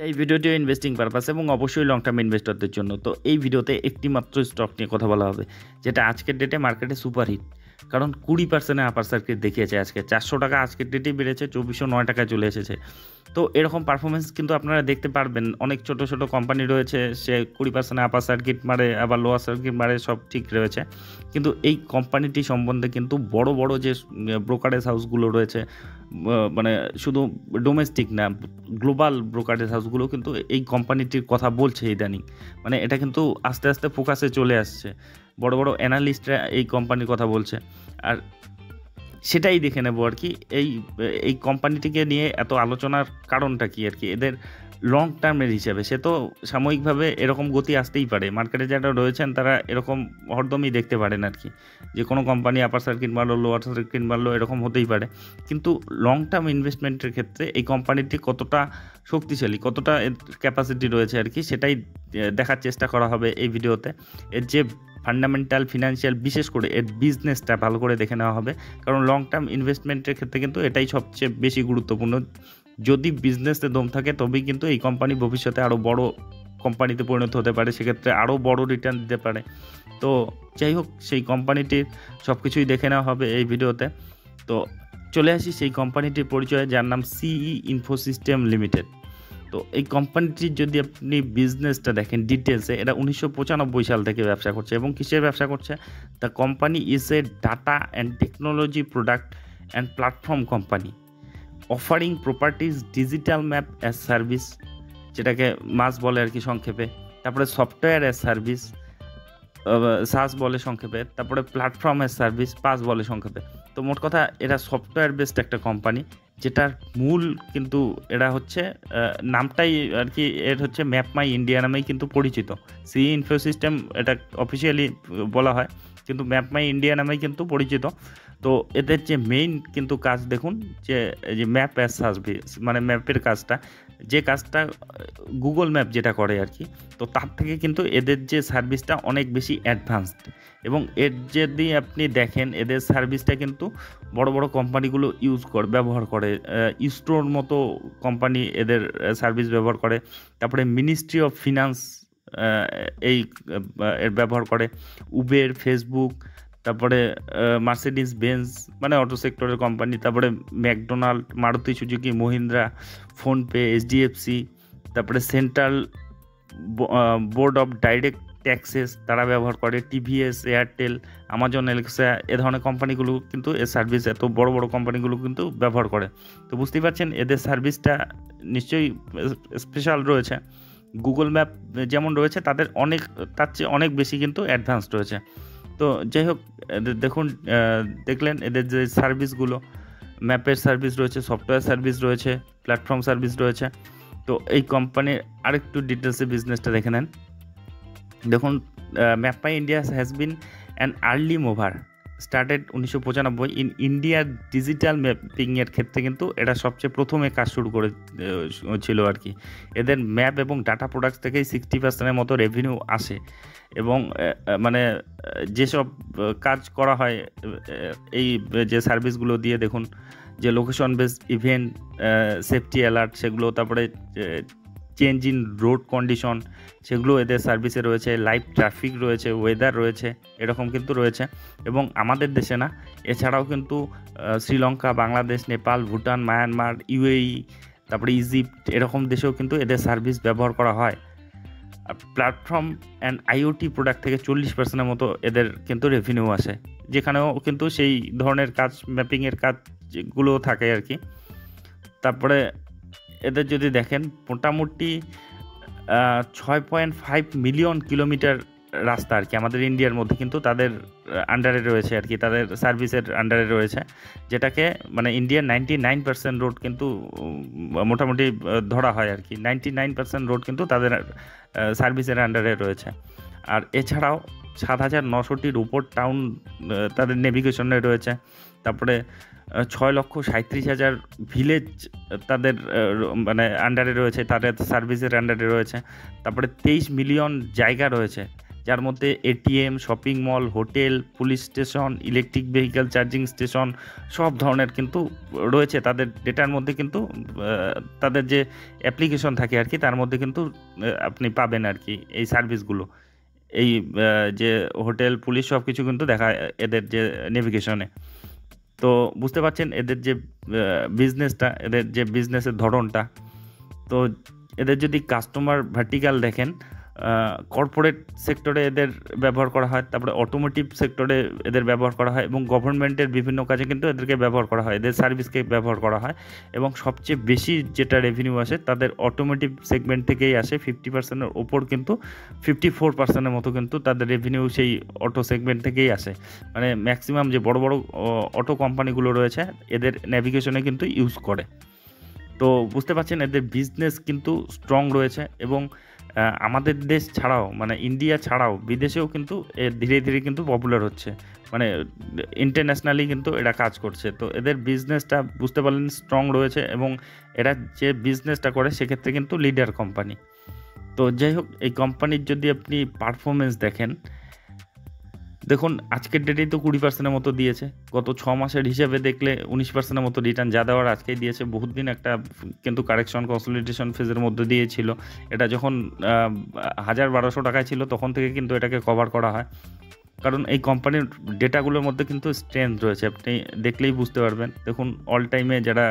এই ভিডিওটি investing purpose এবং অবশ্যই লং টার্ম ইনভেস্টরদের জন্য। তো এই ভিডিওতে একটি মাত্র স্টক নিয়ে কথা বলা হবে, যেটা আজকের ডেটে মার্কেটে সুপারহিট। কারণ 20% আপার সার্কিট দেখিয়েছে আজকে। 400 টাকা আজকের ডেটেই বেড়েছে, 2409 টাকায় চলে এসেছে। তো এরকম পারফরমেন্স কিন্তু আপনারা দেখতে পারবেন। অনেক ছোট ছোট কোম্পানি রয়েছে, সে 20% আপার সার্কিট মারে, আবার লোয়ার সার্কিট মারে, সব ঠিক রয়েছে। কিন্তু এই কোম্পানিটি সম্বন্ধে কিন্তু বড় বড় যে ব্রোকারেজ হাউসগুলো রয়েছে, মানে শুধু ডোমেস্টিক না, গ্লোবাল ব্রোকারেজ হাউসগুলো কিন্তু এই কোম্পানিটির কথা বলছে ইদানিং। মানে এটা কিন্তু আস্তে আস্তে ফোকাসে চলে আসছে, বড় বড় অ্যানালিস্টরা এই কোম্পানির কথা বলছে। আর সেটাই দেখে নেব আর কি, এই এই কোম্পানিটিকে নিয়ে এত আলোচনার কারণটা কি আর কি। এদের লং টার্মের হিসাবে সে তো সাময়িকভাবে এরকম গতি আসতেই পারে, মার্কেটে যারা রয়েছেন তারা এরকম হরদমই দেখতে পারেন আর কি, যে কোনো কোম্পানি আপার সার্কিট মারলো, লোয়ার সার্কিট মারলো, এরকম হতেই পারে। কিন্তু লং টার্ম ইনভেস্টমেন্টের ক্ষেত্রে এই কোম্পানিটি কতটা শক্তিশালী, কতটা ক্যাপাসিটি রয়েছে আর কি, সেটাই দেখার চেষ্টা করা হবে এই ভিডিওতে। এর যে ফান্ডামেন্টাল, ফিনান্সিয়াল, বিশেষ করে এর বিজনেসটা ভালো করে দেখে নেওয়া হবে। কারণ লং টার্ম ইনভেস্টমেন্টের ক্ষেত্রে কিন্তু এটাই সবচেয়ে বেশি গুরুত্বপূর্ণ। যদি বিজনেসে দম থাকে তবেই কিন্তু এই কোম্পানি ভবিষ্যতে আরও বড় কোম্পানিতে পরিণত হতে পারে, সেক্ষেত্রে আরও বড় রিটার্ন দিতে পারে। তো যাই হোক, সেই কোম্পানিটির সব কিছুই দেখে নেওয়া হবে এই ভিডিওতে। তো চলে আসি সেই কোম্পানিটির পরিচয়ে, যার নাম সিই ইনফোসিস্টেম লিমিটেড। তো এই কোম্পানিটির যদি আপনি বিজনেসটা দেখেন ডিটেলসে, এটা 1995 সাল থেকে ব্যবসা করছে। এবং কিসের ব্যবসা করছে? The company is a data and technology product and platform company offering properties digital map as service, যেটাকে মাস বলে আর কি সংক্ষেপে। তারপরে সফটওয়্যার অ্যাজ সার্ভিস, সাস বলে সংক্ষেপে। তারপরে প্ল্যাটফর্ম অ্যাজ সার্ভিস, পাস বলে সংক্ষেপে। তো মোট কথা এরা সফটওয়্যার বেসড একটা কোম্পানি, যেটার মূল কিন্তু এরা হচ্ছে নামটাই আর কি, এর হচ্ছে ম্যাপ মাই ইন্ডিয়া নামেই কিন্তু পরিচিত। সি ইনফোসিস্টেম এটা অফিসিয়ালি বলা হয়, কিন্তু ম্যাপ মাই ইন্ডিয়া নামেই কিন্তু পরিচিত। তো এদের যে মেইন কিন্তু কাজ দেখুন, যে ম্যাপ অ্যাজ সার্ভিস, মানে ম্যাপের কাজটা, যে কাজটা গুগল ম্যাপ যেটা করে আর কি, তো তার থেকে কিন্তু এদের যে সার্ভিসটা অনেক বেশি অ্যাডভান্সড। এবং এর যদি আপনি দেখেন, এদের সার্ভিসটা কিন্তু বড় বড় কোম্পানিগুলো ব্যবহার করে। ইস্টোর মতো কোম্পানি এদের সার্ভিস ব্যবহার করে। তারপরে মিনিস্ট্রি অফ ফিনান্স এই এর ব্যবহার করে। উবের, ফেসবুক, তারপরে মার্সিডিজ বেঞ্জ, মানে অটো সেক্টরের কোম্পানি। তারপরে McDonald, Maruti Suzuki, Mahindra, PhonePe, HDFC, তারপরে central board of direct taxes তারা ব্যবহার করে। টিভিএস, এয়ারটেল, আমাজন, এলেক্সা, এ ধরনের কোম্পানিগুলো কিন্তু এর সার্ভিস, এত বড় বড় কোম্পানিগুলো কিন্তু ব্যবহার করে। তো বুঝতেই পারছেন এদের সার্ভিসটা নিশ্চয়ই স্পেশাল রয়েছে। গুগল ম্যাপ যেমন রয়েছে তার চেয়ে অনেক বেশি কিন্তু অ্যাডভান্সড রয়েছে। তো যাই হোক, দেখুন, দেখলেন এদের যে সার্ভিসগুলো, ম্যাপের সার্ভিস রয়েছে, সফটওয়্যার সার্ভিস রয়েছে, প্ল্যাটফর্ম সার্ভিস রয়েছে। তো এই কোম্পানির আরেকটু ডিটেলসে বিজনেসটা দেখে নেন। দেখুন, MapmyIndia has been an early mover started 1995 in ইন্ডিয়ার ডিজিটাল ম্যাপিংয়ের ক্ষেত্রে কিন্তু এটা সবচেয়ে প্রথমে কাজ শুরু করে ছিল আর কি। এদের ম্যাপ এবং ডাটা প্রোডাক্টস থেকেই 60%-এর মতো রেভিনিউ আসে। এবং মানে যেসব কাজ করা হয় এই যে সার্ভিসগুলো দিয়ে, দেখুন, যে location based event, safety alert, সেগুলো, তারপরে চেঞ্জ ইন রোড কন্ডিশন, সেগুলো এদের সার্ভিসে রয়েছে। লাইভ ট্রাফিক রয়েছে, ওয়েদার রয়েছে, এরকম কিন্তু রয়েছে। এবং আমাদের দেশে না, এছাড়াও কিন্তু শ্রীলঙ্কা, বাংলাদেশ, নেপাল, ভুটান, মায়ানমার, ইউএই, তারপরে ইজিপ্ট, এরকম দেশেও কিন্তু এদের সার্ভিস ব্যবহার করা হয়। আর প্ল্যাটফর্ম অ্যান্ড আইওটি প্রোডাক্ট থেকে 40%-এর মতো এদের কিন্তু রেভিনিউ আসে, যেখানেও কিন্তু সেই ধরনের কাজ, ম্যাপিংয়ের কাজগুলো থাকে আর কি। তারপরে এদের যদি দেখেন, মোটামুটি 6.5 মিলিয়ন কিলোমিটার রাস্তা আর কি আমাদের ইন্ডিয়ার মধ্যে কিন্তু তাদের আন্ডারে রয়েছে আর কি, তাদের সার্ভিসের আন্ডারে রয়েছে। যেটাকে মানে ইন্ডিয়ার 99% রোড কিন্তু মোটামুটি ধরা হয় আর কি। 99% রোড কিন্তু তাদের সার্ভিসের আন্ডারে রয়েছে। আর এছাড়াও 7,900টির উপর টাউন তাদের নেভিগেশনে রয়েছে। তারপরে 6,37,000 ভিলেজ তাদের মানে আন্ডারে রয়েছে, তাদের সার্ভিসের আন্ডারে রয়েছে। তারপরে 23 মিলিয়ন জায়গা রয়েছে যার মধ্যে ATM, shopping mall, hotel, police station, electric vehicle charging station সব ধরনের কিন্তু রয়েছে। তাদের ডেটার মধ্যে কিন্তু তাদের যে অ্যাপ্লিকেশন থাকে আর কি, তার মধ্যে কিন্তু আপনি পাবেন আর কি এই সার্ভিসগুলো। এই যে হোটেল, পুলিশ সব কিছু কিন্তু দেখায় এদের যে নেভিগেশনে। তো বুঝতে পারছেন এদের যে বিজনেসটা, এদের যে বিজনেসের ধরনটা। তো এদের যদি কাস্টমার ভার্টিক্যাল দেখেন, কর্পোরেট সেক্টরে এদের ব্যবহার করা হয়, তারপরে অটোমোটিভ সেক্টরে এদের ব্যবহার করা হয়, এবং গভর্নমেন্টের বিভিন্ন কাজে কিন্তু এদেরকে ব্যবহার করা হয়, এদের সার্ভিসকে ব্যবহার করা হয়। এবং সবচেয়ে বেশি যেটা রেভিনিউ আসে তাদের অটোমোটিভ সেগমেন্ট থেকেই আসে। 50%-এর ওপর কিন্তু 54%-এর মতো কিন্তু তাদের রেভিনিউ সেই অটো সেগমেন্ট থেকেই আসে। মানে ম্যাক্সিমাম যে বড় বড় অটো কোম্পানিগুলো রয়েছে এদের নেভিগেশনে কিন্তু ইউজ করে। তো বুঝতে পারছেন এদের বিজনেস কিন্তু স্ট্রং রয়েছে। এবং আমাদের দেশ ছাড়াও, মানে ইন্ডিয়া ছাড়াও বিদেশেও কিন্তু ধীরে ধীরে কিন্তু পপুলার হচ্ছে, মানে ইন্টারন্যাশনালি কিন্তু এরা কাজ করছে। তো এদের বিজনেসটা বুঝতে পারলেন স্ট্রং রয়েছে, এবং এরা যে বিজনেসটা করে সেক্ষেত্রে কিন্তু লিডার কোম্পানি। তো যাই হোক, এই কোম্পানির যদি আপনি পারফরমেন্স দেখেন, দেখুন আজকের ডেটেই তো 20%-এর মতো দিয়েছে। গত 6 মাসের হিসাবে দেখলে 19%-এর মতো রিটার্ন যা দেওয়ার আজকেই দিয়েছে। বহুত দিন একটা কিন্তু কারেকশন কনসলিডেশন ফেজের মধ্যে দিয়েছিল। এটা যখন 1000-1200 টাকায় ছিল তখন থেকে কিন্তু এটাকে কভার করা হয়, কারণ এই কোম্পানির ডেটাগুলোর মধ্যে কিন্তু স্ট্রেংথ রয়েছে। আপনি দেখলেই বুঝতে পারবেন। দেখুন অল টাইমে যারা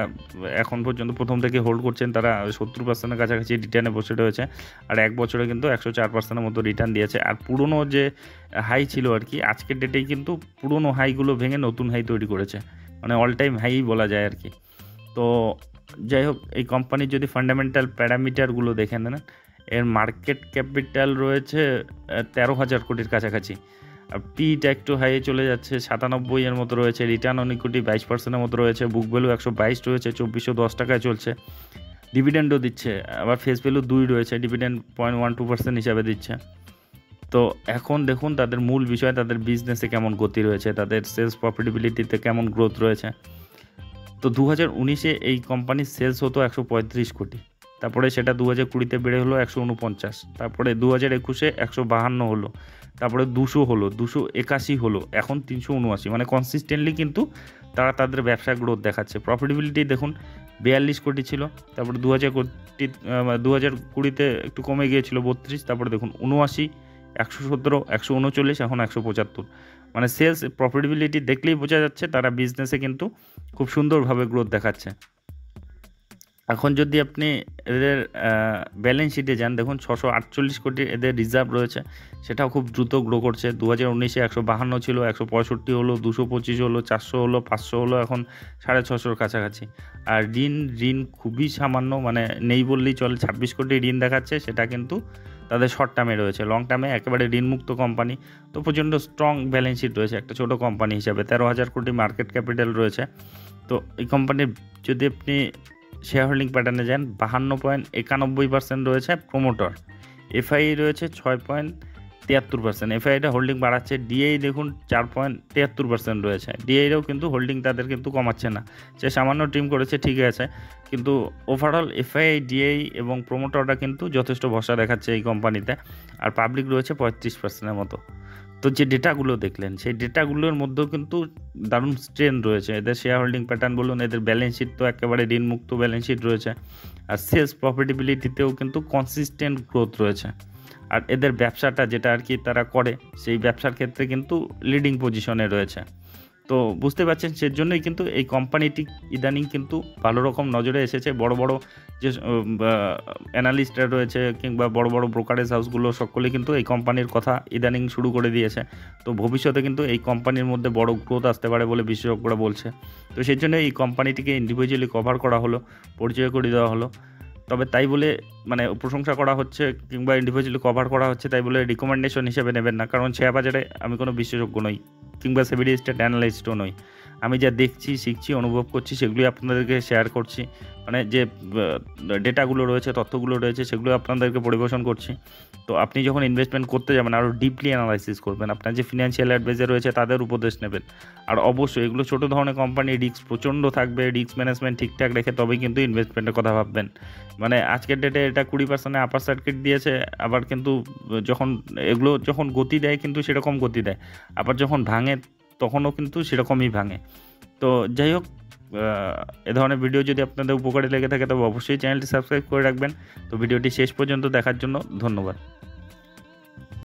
এখন পর্যন্ত প্রথম থেকে হোল্ড করছেন তারা 70%-এর কাছাকাছি রিটার্নে বসে রয়েছে, আর 1 বছরে কিন্তু 104%-এর মতো রিটার্ন দিয়েছে। আর পুরনো যে হাই ছিল আর কি, আজকের ডেটেই কিন্তু পুরনো হাইগুলো ভেঙে নতুন হাই তৈরি করেছে, মানে অল টাইম হাই বলা যায় আর কি। তো যাই হোক, এই কোম্পানির যদি ফান্ডামেন্টাল প্যারামিটারগুলো দেখে নেন, এর মার্কেট ক্যাপিটাল রয়েছে 13,000 কোটির কাছাকাছি। আর পিটা একটু হাইয়ে চলে যাচ্ছে, 97-এর মতো রয়েছে। রিটার্ন অন ইকুইটি 22%-এর মতো রয়েছে। বুক ভ্যালু 122 রয়েছে, 2410 টাকায় চলছে। ডিভিডেন্ডও দিচ্ছে, আবার ফেস ভ্যালু 2 রয়েছে, ডিভিডেন্ড 0.12% হিসাবে দিচ্ছে। তো এখন দেখুন তাদের মূল বিষয়, তাদের বিজনেসে কেমন গতি রয়েছে, তাদের সেলস প্রফিটেবিলিটিতে কেমন গ্রোথ রয়েছে। তো 2019-এ এই কোম্পানির সেলস হতো 135 কোটি, তারপরে সেটা 2020-তে বেড়ে হলো 149, তারপরে 2021-এ 152 হলো, তারপরে 200 হলো, 281 হলো, এখন 379। মানে কনসিস্টেন্টলি কিন্তু তারা তাদের ব্যবসা গ্রোথ দেখাচ্ছে। প্রফিটেবিলিটি দেখুন 42 কোটি ছিল, তারপরে 2020-তে একটু কমে গিয়েছিল 32, তারপরে দেখুন 79, 117, 139, এখন 175। মানে সেলস প্রফিটেবিলিটি দেখলেই বোঝা যাচ্ছে তারা বিজনেসে কিন্তু খুব সুন্দরভাবে গ্রোথ দেখাচ্ছে। এখন যদি আপনি এদের ব্যালেন্স শিটে যান, দেখুন 648 কোটি এদের রিজার্ভ রয়েছে, সেটাও খুব দ্রুত গ্রো করছে। 2019-এ 152 ছিল, 165 হলো, 225 হলো, 400 হলো, 500 হলো, এখন 650-র কাছাকাছি। আর ঋণ খুবই সামান্য, মানে নেই বললেই চলে। 26 কোটি ঋণ দেখাচ্ছে, সেটা কিন্তু তাদের শর্ট টার্মে রয়েছে। লং টার্মে একেবারে ঋণমুক্ত কোম্পানি। তো প্রচণ্ড স্ট্রং ব্যালেন্স শিট রয়েছে একটা ছোটো কোম্পানি হিসাবে। 13,000 কোটি মার্কেট ক্যাপিটাল রয়েছে। তো এই কোম্পানির যদি আপনি শেয়ার হোল্ডিং প্যাটার্নে যান, 52.91% রয়েছে প্রোমোটর, এফআই রয়েছে 6.73%। এফআইটা হোল্ডিং বাড়াচ্ছে। ডিআই দেখুন 4.73% রয়েছে। ডিআইরাও কিন্তু হোল্ডিং তাদের কিন্তু কমাচ্ছে না, সে সামান্য ট্রিম করেছে, ঠিক আছে, কিন্তু ওভারঅল এফআই, ডিআই এবং প্রোমোটরটা কিন্তু যথেষ্ট ভরসা দেখাচ্ছে এই কোম্পানিতে। আর পাবলিক রয়েছে 35%-এর মতো। তো যে ডেটাগুলো দেখলেন সেই ডেটাগুলোর মধ্যেও কিন্তু দারুণ স্ট্রেন রয়েছে। এদের শেয়ার হোল্ডিং প্যাটার্ন বলুন, এদের ব্যালেন্স শিট তো একেবারে ঋণমুক্ত ব্যালেন্স শিট রয়েছে। আর সেলস প্রফিটেবিলিটিতেও কিন্তু কনসিস্টেন্ট গ্রোথ রয়েছে। আর এদের ব্যবসাটা যেটা আর কি তারা করে, সেই ব্যবসার ক্ষেত্রে কিন্তু লিডিং পজিশনে রয়েছে। তো বুঝতে পারছেন, সেজন্যই কিন্তু এই কোম্পানিটি ইদানিং কিন্তু ভালো রকম নজরে এসেছে। বড় বড় যে অ্যানালিস্টরা রয়েছে কিংবা বড় বড় ব্রোকারেজ হাউসগুলো সকলেই কিন্তু এই কোম্পানির কথা ইদানিং শুরু করে দিয়েছে। তো ভবিষ্যতে কিন্তু এই কোম্পানির মধ্যে বড় গ্রোথ আসতে পারে বলে বিশেষজ্ঞরা বলছে। তো সেই জন্য এই কোম্পানিটিকে ইন্ডিভিজুয়ালি কভার করা হলো, পরিচয় করে দেওয়া হলো। তবে তাই বলে মানে প্রশংসা করা হচ্ছে কিংবা ইন্ডিভিজুয়ালি কভার করা হচ্ছে তাই বলে রিকমেন্ডেশন হিসেবে নেবেন না, কারণ শেয়ার বাজারে আমি কোনো বিশেষজ্ঞ নই কিংবা সেবি রেজিস্টার্ড অ্যানালিস্টও নই। আমি যা দেখছি, শিখছি, অনুভব করছি সেগুলি আপনাদেরকে শেয়ার করছি। মানে যে ডেটাগুলো রয়েছে, তথ্যগুলো রয়েছে সেগুলো আপনাদেরকে পরিবেশন করছি। তো আপনি যখন ইনভেস্টমেন্ট করতে যাবেন আরও ডিপলি অ্যানালাইসিস করবেন, আপনার যে ফিনান্সিয়াল অ্যাডভাইজার রয়েছে তাদের উপদেশ নেবেন। আর অবশ্যই এগুলো ছোটো ধরনের কোম্পানি, রিস্ক প্রচণ্ড থাকবে, রিস্ক ম্যানেজমেন্ট ঠিকঠাক রেখে তবেই কিন্তু ইনভেস্টমেন্টের কথা ভাববেন। মানে আজকের ডেটে এটা 20% আপার সার্কিট দিয়েছে, আবার কিন্তু এগুলো যখন গতি দেয় কিন্তু সেরকম গতি দেয়, আবার যখন ভাঙে তখনও কিন্তু সেরকমই ভাঙে। তো যাই হোক, এ ধরনের ভিডিও যদি আপনাদের উপকারে লেগে থাকে তবে অবশ্যই চ্যানেলটি সাবস্ক্রাইব করে রাখবেন। তো ভিডিওটি শেষ পর্যন্ত দেখার জন্য ধন্যবাদ।